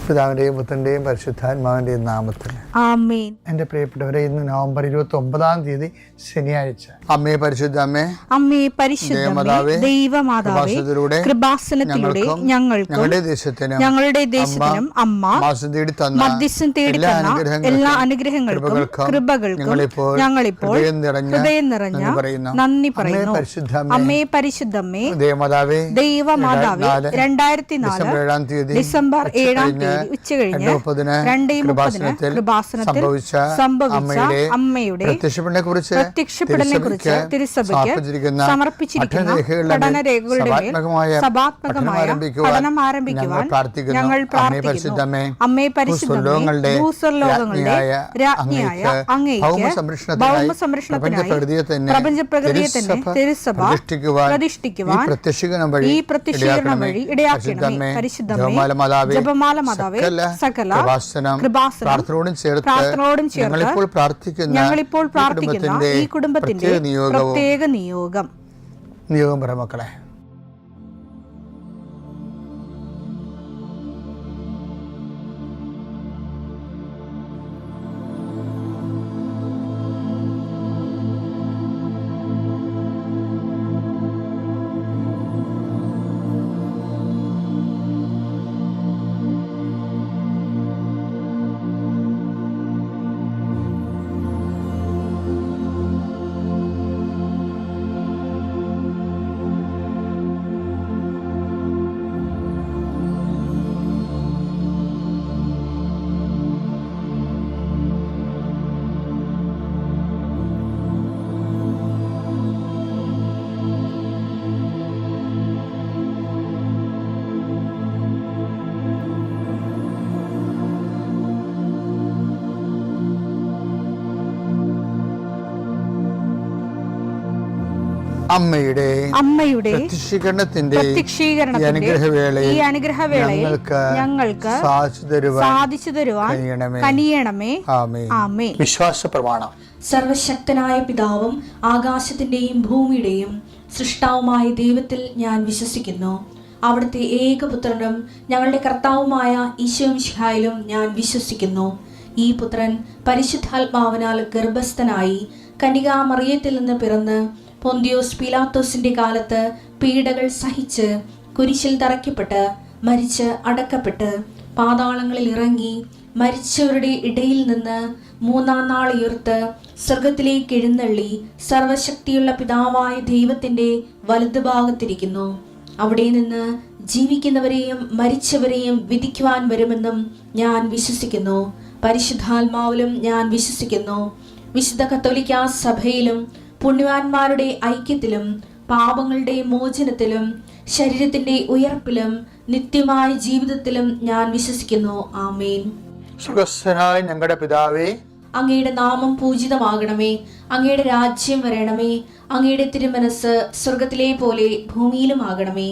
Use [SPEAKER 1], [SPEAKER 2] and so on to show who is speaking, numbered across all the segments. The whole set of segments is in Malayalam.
[SPEAKER 1] പിതാവിൻ്റെയും പുത്രൻ്റെയും പരിശുദ്ധാത്മാവിൻ്റെയും നാമത്തിൽ
[SPEAKER 2] ആമേൻ.
[SPEAKER 1] എൻ്റെ പ്രിയപ്പെട്ടവരെ, ഇന്ന് നവംബർ 29 ശനിയാഴ്ച. അമ്മേ പരിശുദ്ധ അമ്മേ,
[SPEAKER 2] അമ്മേ പരിശുദ്ധമേ, ദൈവമാതാവേ, കൃപാസനത്തിലൂടെ ഞങ്ങൾക്കും ഞങ്ങളുടെ ദേശത്തിനും അമ്മ മധ്യസ്ഥം തേടി തന്ന എല്ലാ അനുഗ്രഹങ്ങൾക്കും കൃപകൾക്കും ഞങ്ങളിപ്പോൾ ഹൃദയം നിറഞ്ഞ നന്ദി പറയുന്നു. അമ്മേ പരിശുദ്ധമേ, ദൈവമാതാവേ, 2004 ഡിസംബർ 7 ഉച്ചകഴിഞ്ഞ് 2:30 കൃപാസനത്തിൽ സംഭവിച്ച അമ്മയുടെ പ്രത്യക്ഷപ്പെടലിനെ കുറിച്ച് തിരുസഭയ്ക്ക് സമർപ്പിച്ചിരിക്കുന്ന പഠനരേഖകളുടെ മേൽ സഭാത്മകമായ പഠനം ആരംഭിക്കുവാൻ ഞങ്ങൾ പ്രാർത്ഥിക്കുന്നു. അമ്മേ പരിശുദ്ധമേ, ഭൂസ്വർലോകങ്ങളുടെ രാജ്ഞിയായ അങ്ങേയ്ക്ക് ഭൗമസംരക്ഷണത്തിനായി പ്രപഞ്ചപ്രകൃതിയെ തന്നെ തിരുസഭ പ്രതിഷ്ഠിക്കുവാൻ ഈ പ്രത്യക്ഷീകരണം വഴി ഇടയാക്കണമേ. പരിശുദ്ധമേ, ജപമാല മാതാവേ, സകല കൃപാസനം പ്രാർത്ഥനയോടും ചേർത്ത് ഞങ്ങളിപ്പോൾ പ്രാർത്ഥിക്കുന്ന ഈ കുടുംബത്തിന്റെ പ്രത്യേക നിയോഗം
[SPEAKER 1] പറ മക്കളെ. അമ്മയുടെ പ്രത്യക്ഷീകരണത്തിന്റെ ഈ അനുഗ്രഹവേളയിൽ ഞങ്ങൾക്ക് സാധിച്ചു തരുവാൻ കനിയണമേ. ആമേൻ. വിശ്വാസ പ്രമാണം.
[SPEAKER 3] സർവശക്തനായ പിതാവും ആകാശത്തിന്റെയും ഭൂമിയുടെയും സൃഷ്ടാവുമായ ദൈവത്തിൽ ഞാൻ വിശ്വസിക്കുന്നു. അവിടുത്തെ ഏകപുത്രനും ഞങ്ങളുടെ കർത്താവുമായ ഈശോ മിശിഹായിലും ഞാൻ വിശ്വസിക്കുന്നു. ഈ പുത്രൻ പരിശുദ്ധാത്മാവിനാൽ ഗർഭസ്ഥനായി കന്യകാമറിയത്തിൽ നിന്ന് പിറന്ന് പൊന്തിയോസ് പീലാത്തോസിന്റെ കാലത്ത് പീഡകൾ സഹിച്ച് കുരിശിൽ തറയ്ക്കപ്പെട്ട് മരിച്ച് അടക്കപ്പെട്ട് പാതാളങ്ങളിൽ ഇറങ്ങി മരിച്ചവരുടെ ഇടയിൽ നിന്ന് 3-ാം നാൾ ഉയർത്ത് സ്വർഗത്തിലേക്ക് എഴുന്നള്ളി സർവശക്തിയുള്ള പിതാവായ ദൈവത്തിന്റെ വലതുഭാഗത്തിരിക്കുന്നു. അവിടെ നിന്ന് ജീവിക്കുന്നവരെയും മരിച്ചവരെയും വിധിക്കുവാൻ വരുമെന്നും ഞാൻ വിശ്വസിക്കുന്നു. പരിശുദ്ധാത്മാവിലും ഞാൻ വിശ്വസിക്കുന്നു. വിശുദ്ധ കത്തോലിക്കാ സഭയിലും പുണ്യവാന്മാരുടെ ഐക്യത്തിലും പാപങ്ങളുടെ മോചനത്തിലും ശരീരത്തിന്റെ ഉയർപ്പിലും നിത്യമായ ജീവിതത്തിലും ഞാൻ വിശ്വസിക്കുന്നു. ആമേൻ.
[SPEAKER 1] സ്വർഗ്ഗസ്ഥനായ ഞങ്ങളുടെ പിതാവേ,
[SPEAKER 3] അങ്ങയുടെ നാമം പൂജിതമാകണമേ. അങ്ങയുടെ രാജ്യം വരണമേ. അങ്ങയുടെ തിരുമനസ് സ്വർഗത്തിലെ പോലെ ഭൂമിയിലും ആകണമേ.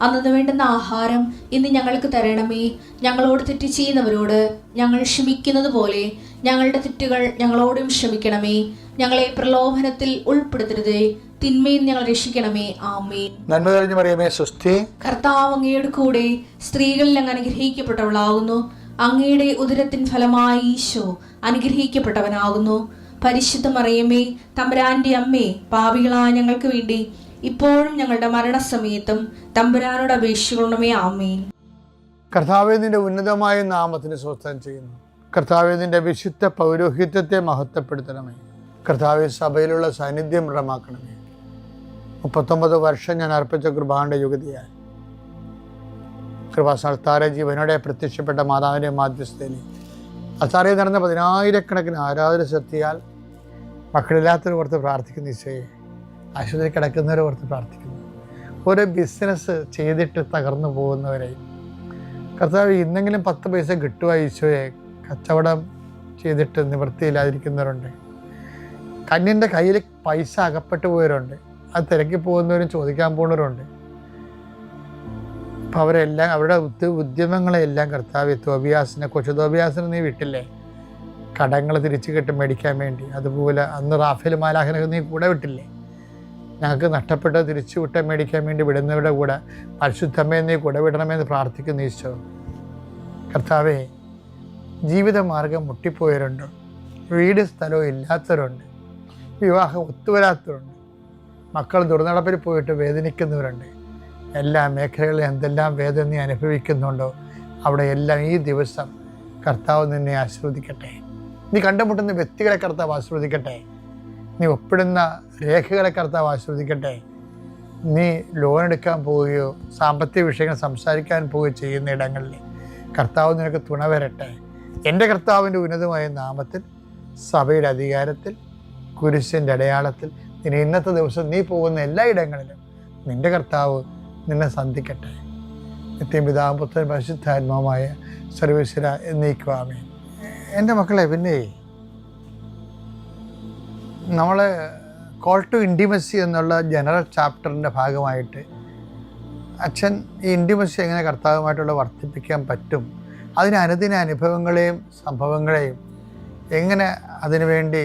[SPEAKER 3] അന്നു വേണ്ടുന്ന ആഹാരം ഇന്ന് ഞങ്ങൾക്ക് തരണമേ. ഞങ്ങളോട് തെറ്റ് ചെയ്യുന്നവരോട് ഞങ്ങൾ ക്ഷമിക്കുന്നത് പോലെ ഞങ്ങളുടെ തെറ്റുകൾ ഞങ്ങളോടും ക്ഷമിക്കണമേ. ഞങ്ങളെ പ്രലോഭനത്തിൽ ഉൾപ്പെടുത്തരുതേ, തിന്മയിൽ ഞങ്ങൾ രക്ഷിക്കണമേ. ആമേൻ.
[SPEAKER 1] നന്മ നിറഞ്ഞ മറിയമേ, സ്വസ്തി.
[SPEAKER 3] കർത്താവ് അങ്ങയുടെ കൂടെ സ്ത്രീകളിൽ അങ്ങ് അനുഗ്രഹിക്കപ്പെട്ടവളാകുന്നു. അങ്ങയുടെ ഉദരത്തിൻ ഫലമായി ഈശോ അനുഗ്രഹിക്കപ്പെട്ടവനാകുന്നു. പരിശുദ്ധ മറിയമേ, തമ്പുരാന്റെ അമ്മേ, പാപികളായ ഞങ്ങൾക്ക് വേണ്ടി ഇപ്പോഴും ഞങ്ങളുടെ മരണസമയത്തും തമ്പുരാനോട് അപേക്ഷിക്കണമേ. ആമേൻ.
[SPEAKER 1] കർത്താവേ, നിന്റെ ഉന്നതമായ നാമത്തിന് സ്വസ്ഥം ചെയ്യുന്നു. കർത്താവേ, നിന്റെ വിശുദ്ധ പൗരോഹിത്യത്തെ മഹത്വപ്പെടുത്തണമേ. കർത്താവേ, സഭയിലുള്ള സാന്നിധ്യം ദൃഢമാക്കണമേ. 39 വർഷം ഞാൻ അർപ്പിച്ച കൃപാന്റെ യുഗതിയായി കൃപാസ്ഥാന ജീവനോടെ പ്രത്യക്ഷപ്പെട്ട മാതാവിൻ്റെ മാധ്യസ്ഥയിൽ അസാറിൽ നടന്ന 10,000-കണക്കിന് ആരാധന ശക്തിയാൽ മക്കളില്ലാത്തവരെ ഓർത്ത് പ്രാർത്ഥിക്കുന്ന ഈശോയെ, ആശുപത്രി കിടക്കുന്നവരെ ഓർത്ത് പ്രാർത്ഥിക്കുന്നു. ഓരോ ബിസിനസ് ചെയ്തിട്ട് തകർന്നു പോകുന്നവരെ കർത്താവ് ഇന്നെങ്കിലും 10 പൈസ കിട്ടുക ഈശോയെ, കച്ചവടം ചെയ്തിട്ട് നിവൃത്തിയില്ലാതിരിക്കുന്നവരുണ്ട്. കന്യൻ്റെ കയ്യിൽ പൈസ അകപ്പെട്ടു പോയവരുണ്ട്. അത് തിരക്കി പോകുന്നവരും ചോദിക്കാൻ പോകുന്നവരുണ്ട്. അപ്പം അവരെല്ലാം അവരുടെ ഉദ്യമങ്ങളെല്ലാം കർത്താവ് കൊച്ചു തോബിയാസിനെ നീ വിട്ടില്ലേ, കടങ്ങൾ തിരിച്ചു കിട്ടും മേടിക്കാൻ വേണ്ടി. അതുപോലെ അന്ന് റാഫേൽ മാലാഖനൊക്കെ നീ കൂടെ വിട്ടില്ലേ, ഞങ്ങൾക്ക് നഷ്ടപ്പെട്ട തിരിച്ചു വിട്ട മേടിക്കാൻ വേണ്ടി വിടുന്നവരുടെ കൂടെ പരിശുദ്ധമേ നീ കൂടെ വിടണമെന്ന് പ്രാർത്ഥിക്കുന്നു ഈശോ. കർത്താവേ, ജീവിതമാർഗം മുട്ടിപ്പോയവരുണ്ട്, വീട് സ്ഥലവും ഇല്ലാത്തവരുണ്ട്, വിവാഹം ഒത്തുവരാത്തവരുണ്ട്, മക്കൾ ദുർനടപ്പിൽ പോയിട്ട് വേദനിക്കുന്നവരുണ്ട്. എല്ലാ മേഖലകളിലും എന്തെല്ലാം വേദന നീ അനുഭവിക്കുന്നുണ്ടോ അവിടെ എല്ലാം ഈ ദിവസം കർത്താവ് നിന്നെ ആശീർവദിക്കട്ടെ. നീ കണ്ടുമുട്ടുന്ന വ്യക്തികളെ കർത്താവ് ആശീർവദിക്കട്ടെ. നീ ഒപ്പിടുന്ന രേഖകളെ കർത്താവ് ആശീർവദിക്കട്ടെ. നീ ലോൺ എടുക്കാൻ പോവുകയോ സാമ്പത്തിക വിഷയങ്ങൾ സംസാരിക്കാൻ പോവുകയോ ചെയ്യുന്ന ഇടങ്ങളിൽ കർത്താവ് നിനക്ക് തുണ വരട്ടെ. എൻ്റെ കർത്താവിൻ്റെ ഉന്നതമായ നാമത്തിൽ, സഭയുടെ അധികാരത്തിൽ, കുരിശിൻ്റെ അടയാളത്തിൽ നിന്നെ ഇന്നത്തെ ദിവസം നീ പോകുന്ന എല്ലാ ഇടങ്ങളിലും നിൻ്റെ കർത്താവ് നിന്നെ സന്ധിക്കട്ടെ. നിത്യം പിതാവും പുത്രനും പരിശുദ്ധാത്മാവുമായ സർവീശ്വര എന്നേക്കും ആമേൻ. എൻ്റെ മക്കളെ, പിന്നെ നമ്മൾ കോൾ ടു ഇൻറ്റിമസി എന്നുള്ള ജനറൽ ചാപ്റ്ററിൻ്റെ ഭാഗമായിട്ട് അച്ഛൻ ഈ ഇൻറ്റിമസി എങ്ങനെ കർത്താവുമായിട്ടുള്ള വർദ്ധിപ്പിക്കാൻ പറ്റും, അതിന് അനുദിന അനുഭവങ്ങളെയും സംഭവങ്ങളെയും എങ്ങനെ അതിനുവേണ്ടി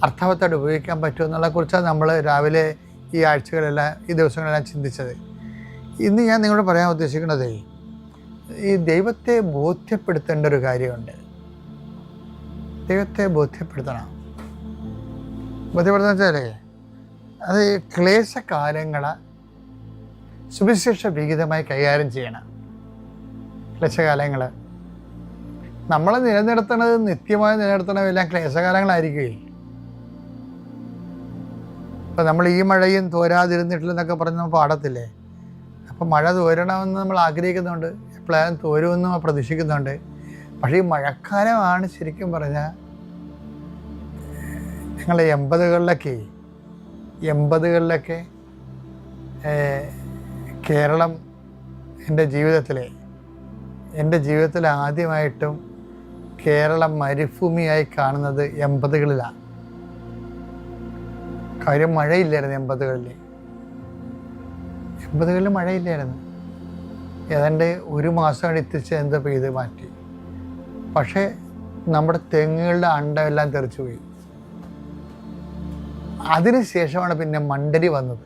[SPEAKER 1] അർത്ഥവത്തായിട്ട് ഉപയോഗിക്കാൻ പറ്റും എന്നുള്ളതിനെക്കുറിച്ചാണ് നമ്മൾ രാവിലെ ഈ ആഴ്ചകളെല്ലാം ഈ ദിവസങ്ങളെല്ലാം ചിന്തിച്ചത്. ഇന്ന് ഞാൻ നിങ്ങളോട് പറയാൻ ഉദ്ദേശിക്കുന്നത്, ഈ ദൈവത്തെ ബോധ്യപ്പെടുത്തേണ്ട ഒരു കാര്യമുണ്ട്. ദൈവത്തെ ബോധ്യപ്പെടുത്തണം. ബോധ്യപ്പെടുത്തുന്ന വെച്ചാൽ അത് ക്ലേശകാലങ്ങളെ സുവിശേഷ വിഹിതമായി കൈകാര്യം ചെയ്യണം. ക്ലേശകാലങ്ങൾ നമ്മളെ നിലനിർത്തുന്നത്, നിത്യമായി നിലനിർത്തണമെല്ലാം ക്ലേശകാലങ്ങളായിരിക്കുകയെ. ഇപ്പം നമ്മൾ ഈ മഴയും തോരാതിരുന്നിട്ടില്ലെന്നൊക്കെ പറഞ്ഞ് നമ്മൾ പാടത്തില്ലേ. അപ്പം മഴ തോരണമെന്ന് നമ്മൾ ആഗ്രഹിക്കുന്നുണ്ട്, എപ്പോഴായാലും തോരുമെന്ന് പ്രതീക്ഷിക്കുന്നുണ്ട്. പക്ഷേ ഈ മഴക്കാലമാണ് ശരിക്കും പറഞ്ഞാൽ ഞങ്ങൾ 80കളിലൊക്കെ കേരളം എൻ്റെ ജീവിതത്തിൽ ആദ്യമായിട്ടും കേരളം മരുഭൂമിയായി കാണുന്നത് 80കളിലാണ്. കാര്യം മഴയില്ലായിരുന്നു 80കളിൽ മഴയില്ലായിരുന്നു. ഏതാണ്ട് ഒരു മാസം എത്തിച്ച് എന്താ പെയ്ത് മാറ്റി. പക്ഷേ നമ്മുടെ തെങ്ങുകളുടെ അണ്ടമെല്ലാം തെറിച്ചു പോയി. അതിന് ശേഷമാണ് പിന്നെ മണ്ടരി വന്നത്.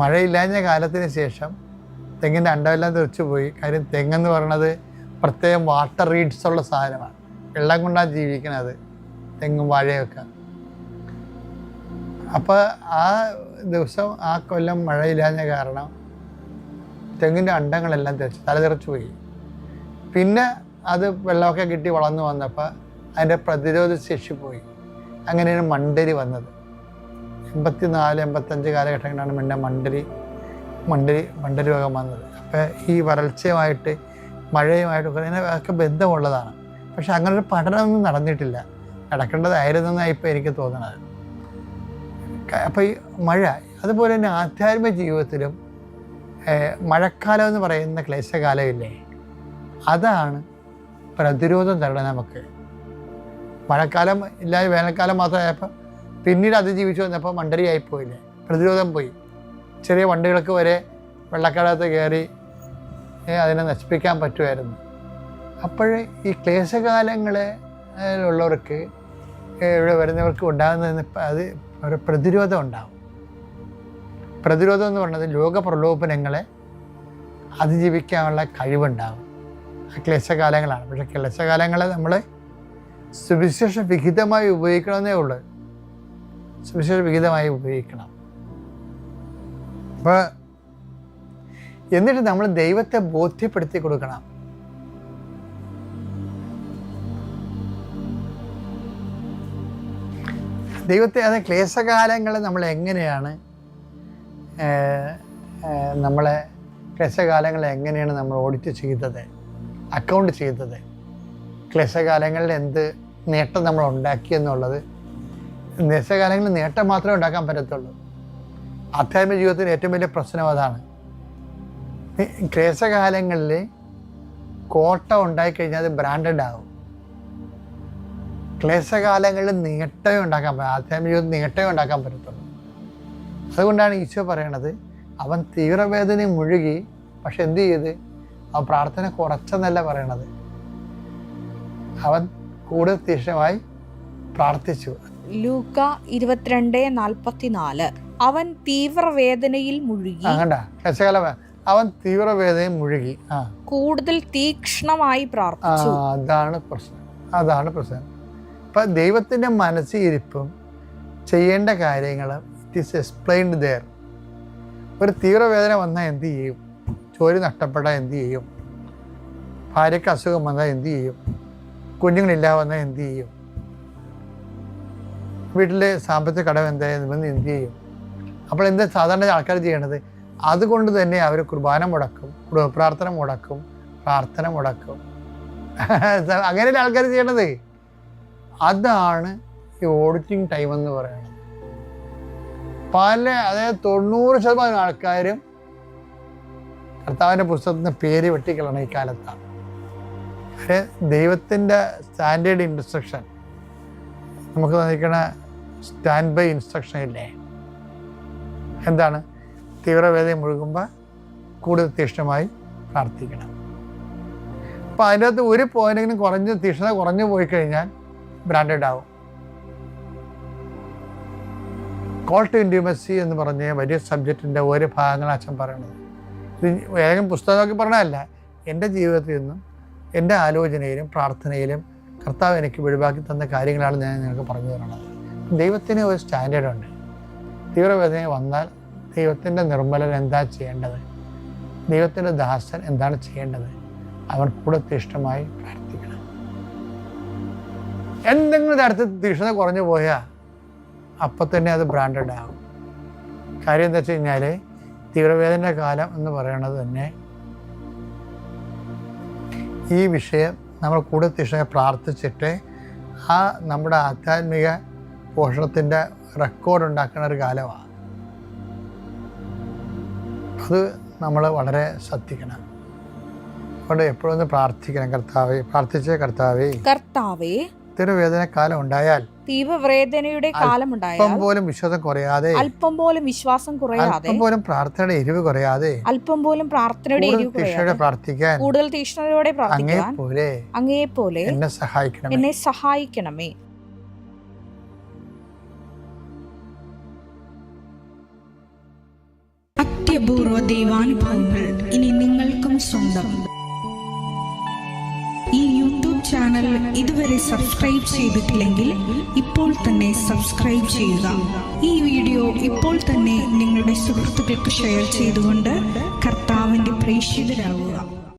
[SPEAKER 1] മഴയില്ലാഞ്ഞ കാലത്തിന് ശേഷം തെങ്ങിൻ്റെ അണ്ടമെല്ലാം തെറിച്ചു പോയി. കാര്യം തെങ്ങെന്ന് പറയണത് പ്രത്യേകം വാട്ടർ റീഡ്സ് ഉള്ള സാധനമാണ്. വെള്ളം കൊണ്ടാണ് ജീവിക്കണത് തെങ്ങും വാഴയൊക്കെ. അപ്പോൾ ആ ദിവസം ആ കൊല്ലം മഴയില്ലാഞ്ഞ കാരണം തെങ്ങിൻ്റെ അണ്ടങ്ങളെല്ലാം തലതെറിച്ചു പോയി. പിന്നെ അത് വെള്ളമൊക്കെ കിട്ടി വളർന്നു വന്നപ്പോൾ അതിൻ്റെ പ്രതിരോധ ശേഷി പോയി. അങ്ങനെയാണ് മണ്ടരി വന്നത്. 84-85 കാലഘട്ടങ്ങളിലാണ് പിന്നെ മണ്ടരി രോഗം വന്നത്. അപ്പോൾ ഈ വരൾച്ചയുമായിട്ട് മഴയുമായിട്ടൊക്കെ ഇതിനൊക്കെ ബന്ധമുള്ളതാണ്. പക്ഷെ അങ്ങനൊരു പഠനമൊന്നും നടന്നിട്ടില്ല. നടക്കേണ്ടതായിരുന്നെന്നാണ് ഇപ്പോൾ എനിക്ക് തോന്നുന്നത്. അപ്പോൾ ഈ മഴ, അതുപോലെ തന്നെ ആധ്യാത്മിക ജീവിതത്തിലും മഴക്കാലം എന്ന് പറയുന്ന ക്ലേശകാലമില്ലേ, അതാണ് പ്രതിരോധം തരണം നമുക്ക്. മഴക്കാലം ഇല്ലാതെ വേനൽക്കാലം മാത്രമായപ്പോൾ പിന്നീട് അതിജീവിച്ചു വന്നപ്പോൾ മണ്ടരിയായിപ്പോയില്ലേ, പ്രതിരോധം പോയി. ചെറിയ വണ്ടികൾക്ക് വരെ വെള്ളക്കാലത്ത് കയറി അതിനെ നശിപ്പിക്കാൻ പറ്റുമായിരുന്നു. അപ്പോൾ ഈ ക്ലേശകാലങ്ങളിലുള്ളവർക്ക് ഇവിടെ വരുന്നവർക്ക് ഉണ്ടാകുന്നതിന് അത് ഒരു പ്രതിരോധം ഉണ്ടാകും. പ്രതിരോധം എന്ന് പറയുന്നത് ലോകപ്രലോഭനങ്ങളെ അതിജീവിക്കാനുള്ള കഴിവുണ്ടാകും. ആ ക്ലേശകാലങ്ങളാണ്. പക്ഷേ ക്ലേശകാലങ്ങളെ നമ്മൾ സുവിശേഷ വിഹിതമായി ഉപയോഗിക്കണമെന്നേ ഉള്ളൂ. സുവിശേഷ വിഹിതമായി ഉപയോഗിക്കണം. അപ്പോൾ എന്നിട്ട് നമ്മൾ ദൈവത്തെ ബോധ്യപ്പെടുത്തി കൊടുക്കണം. ദൈവത്തെ, അത് ക്ലേശകാലങ്ങളെ നമ്മൾ എങ്ങനെയാണ് നമ്മൾ ഓഡിറ്റ് ചെയ്തത്, അക്കൗണ്ട് ചെയ്തത്, ക്ലേശകാലങ്ങളിൽ എന്ത് നേട്ടം നമ്മൾ ഉണ്ടാക്കിയെന്നുള്ളത്. ക്ലേശകാലങ്ങളിൽ നേട്ടം മാത്രമേ ഉണ്ടാക്കാൻ പറ്റത്തുള്ളൂ. ആധ്യാത്മിക ജീവിതത്തിൽ ഏറ്റവും വലിയ പ്രശ്നം അതാണ്. ക്ലേശകാലങ്ങളിൽ കോട്ടം ഉണ്ടായിക്കഴിഞ്ഞാൽ അത് ബ്രാൻഡഡ് ആകും. ക്ലേശകാലങ്ങളിൽ നേട്ടമേ ഉണ്ടാക്കാൻ പറ്റും, ആധ്യാത്മിക ജീവിതത്തിൽ നേട്ടമേ ഉണ്ടാക്കാൻ പറ്റത്തുള്ളൂ. അതുകൊണ്ടാണ് ഈശോ പറയണത്, അവൻ തീവ്രവേദനയും മുഴുകി, പക്ഷെ എന്ത് ചെയ്ത്, അവൻ പ്രാർത്ഥന കുറച്ചെന്നല്ല പറയണത്, അവൻ കൂടുതൽ തീക്ഷ്ണമായി പ്രാർത്ഥിച്ചു.
[SPEAKER 2] ലൂക്ക 22:44 അവൻ തീവ്രവേദനയിൽ മുഴുകി.
[SPEAKER 1] കണ്ട ക്ലേശകാലം അവൻ തീവ്രവേദനയും മുഴുകി.
[SPEAKER 2] കൂടുതൽ തീക്ഷ്ണമായി പ്രാർത്ഥിച്ചു.
[SPEAKER 1] അതാണ് പ്രശ്നം. ഇപ്പം ദൈവത്തിൻ്റെ മനസ്സിരിപ്പും ചെയ്യേണ്ട കാര്യങ്ങൾ ഇറ്റ് ഈസ് എക്സ്പ്ലെയിൻഡ് ദെയർ. ഒരു തീവ്രവേദന വന്നാൽ എന്ത് ചെയ്യും? ജോലി നഷ്ടപ്പെട്ടാൽ എന്ത് ചെയ്യും? ഭാര്യയ്ക്ക് അസുഖം വന്നാൽ എന്ത് ചെയ്യും? കുഞ്ഞുങ്ങളില്ലാതെ വന്നാൽ എന്ത് ചെയ്യും? വീട്ടിലെ സാമ്പത്തിക കടം എന്തായാലും എന്ത് ചെയ്യും? അപ്പോൾ എന്താ സാധാരണ ആൾക്കാർ ചെയ്യണത്? അതുകൊണ്ട് തന്നെ അവർ കുർബാന മുടക്കും, പ്രാർത്ഥന മുടക്കും. അങ്ങനെയല്ല ആൾക്കാർ ചെയ്യണത്. അതാണ് ഈ ഓഡിറ്റിംഗ് ടൈം എന്ന് പറയുന്നത്. അതായത് 90% ആൾക്കാരും കർത്താവിൻ്റെ പുസ്തകത്തിൻ്റെ പേര് വെട്ടിക്കളണം ഈ കാലത്താണ്. ദൈവത്തിൻ്റെ സ്റ്റാൻഡേർഡ് ഇൻസ്ട്രക്ഷൻ നമുക്ക് തന്നിരിക്കണ സ്റ്റാൻഡ് ബൈ ഇൻസ്ട്രക്ഷൻ ഇല്ലേ? എന്താണ്? തീവ്രവേദന മുഴുകുമ്പോൾ കൂടുതൽ തീക്ഷ്ണമായി പ്രാർത്ഥിക്കണം. അപ്പോൾ അതിൻ്റെ അകത്ത് ഒരു പോയിന്റെങ്കിലും തീക്ഷ്ണത കുറഞ്ഞു പോയി കഴിഞ്ഞാൽ ബ്രാൻഡഡ് ആവും. കോൾ ടു ഇൻറ്റിമസി എന്ന് പറഞ്ഞ വലിയ സബ്ജക്റ്റിൻ്റെ ഓരോ ഭാഗങ്ങൾ അച്ഛൻ പറയണത്. ഇത് ഏതെങ്കിലും പുസ്തകമൊക്കെ പറഞ്ഞതല്ല, എൻ്റെ ജീവിതത്തിൽ നിന്നും എൻ്റെ ആലോചനയിലും പ്രാർത്ഥനയിലും കർത്താവ് എനിക്ക് വെളിവാക്കി തന്ന കാര്യങ്ങളാണ് ഞാൻ നിങ്ങൾക്ക് പറഞ്ഞു തരണത്. ദൈവത്തിന് ഒരു സ്റ്റാൻഡേർഡുണ്ട്. തീവ്രവേദന വന്നാൽ ദൈവത്തിൻ്റെ നിർമ്മലൻ എന്താ ചെയ്യേണ്ടത്? ദൈവത്തിൻ്റെ ദാസൻ എന്താണ് ചെയ്യേണ്ടത്? അവൻ കൂടെ തീക്ഷ്ണമായി പ്രാർത്ഥിക്കണം. എന്തെങ്കിലും തരത്തിൽ തീക്ഷ്ണത കുറഞ്ഞു പോയാൽ അപ്പം തന്നെ അത് ബ്രാൻഡഡ് ആകും. കാര്യം എന്താ വെച്ച് കഴിഞ്ഞാൽ തീവ്രവേദന കാലം എന്ന് പറയുന്നത് തന്നെ ഈ വിഷയം നമ്മൾ കൂടുതൽ തീക്ഷ്ണമായി പ്രാർത്ഥിച്ചിട്ട് നമ്മുടെ ആധ്യാത്മിക പോഷണത്തിൻ്റെ റെക്കോർഡ് ഉണ്ടാക്കുന്ന ഒരു കാലമാണ്. അത് നമ്മൾ വളരെ ശ്രദ്ധിക്കണം. അതുകൊണ്ട് എപ്പോഴും പ്രാർത്ഥിക്കണം. കർത്താവേ തീവ്രവേദന കാലം ഉണ്ടായാൽ,
[SPEAKER 2] തീവ്രവേദനയുടെ കാലം ഉണ്ടായാൽ
[SPEAKER 1] അല്പം പോലും വിശ്വാസം കുറയാതെ,
[SPEAKER 2] അല്പം പോലും
[SPEAKER 1] പ്രാർത്ഥനയുടെ എരിവ് കുറയാതെ, പ്രാർത്ഥിക്കാൻ,
[SPEAKER 2] കൂടുതൽ തീക്ഷ്ണതയോടെ പ്രാർത്ഥിക്കാൻ അങ്ങേപോലെ
[SPEAKER 1] എന്നെ
[SPEAKER 2] സഹായിക്കണമേ. അത്യപൂർവ ദൈവാനുഭവങ്ങൾ ഇനി നിങ്ങൾക്കും സ്വന്തം. ഈ യൂട്യൂബ് ചാനൽ ഇതുവരെ സബ്സ്ക്രൈബ് ചെയ്തിട്ടില്ലെങ്കിൽ ഇപ്പോൾ തന്നെ സബ്സ്ക്രൈബ് ചെയ്യുക. ഈ വീഡിയോ ഇപ്പോൾ തന്നെ നിങ്ങളുടെ സുഹൃത്തുക്കൾക്ക് ഷെയർ ചെയ്തുകൊണ്ട് കർത്താവിന്റെ പ്രേക്ഷിതരാകുക.